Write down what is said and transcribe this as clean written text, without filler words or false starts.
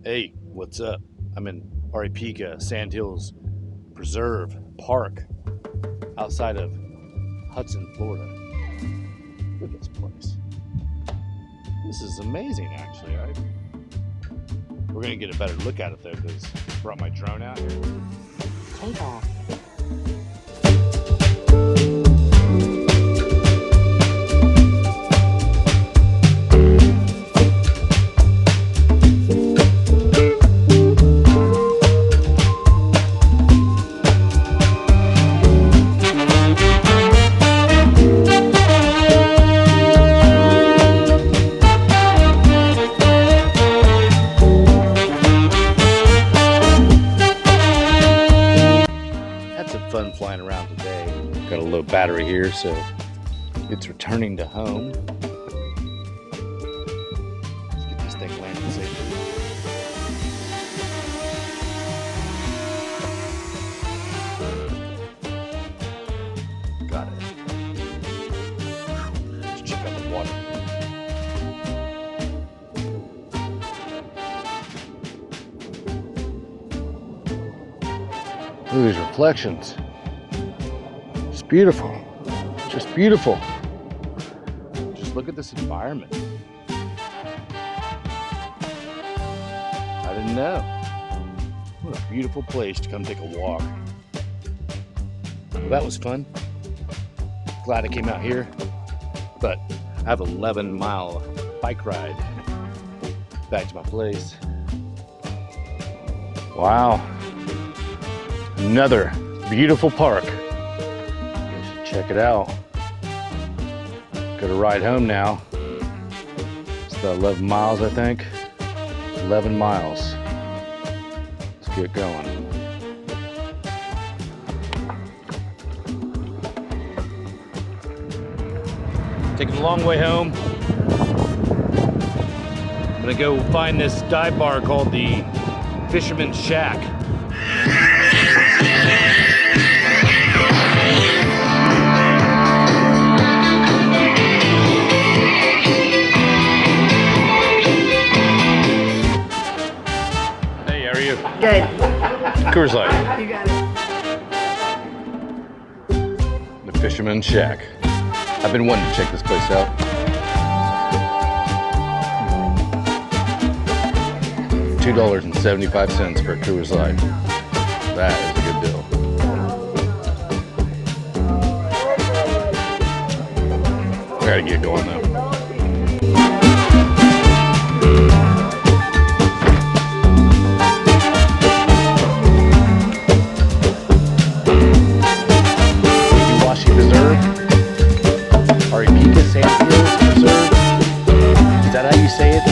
Hey, what's up? I'm in Aripeka Sandhills Preserve Park outside of Hudson, Florida. Look at this place. This is amazing, actually. We're gonna get a better look at it though, because I brought my drone out here. Take off. Fun flying around today. Got a low battery here, so it's returning to home. Let's get this thing landed safely. Got it. Let's check out the water. Look at these reflections. It's beautiful. Just beautiful. Just look at this environment. I didn't know. What a beautiful place to come take a walk. Well, that was fun. Glad I came out here. But I have an 11-mile bike ride back to my place. Wow. Another beautiful park. You should check it out. Got a ride home now. It's about 11 miles, I think. 11 miles. Let's get going. Taking a long way home. I'm gonna go find this dive bar called the Fisherman's Shack. Hey, how are you? Good. Coors Light. You got it. The Fisherman's Shack. I've been wanting to check this place out. $2.75 for a Coors Light. That is a good deal. I gotta get going though. Preserve, Aripeka Sandhills Preserve. Is that how you say it?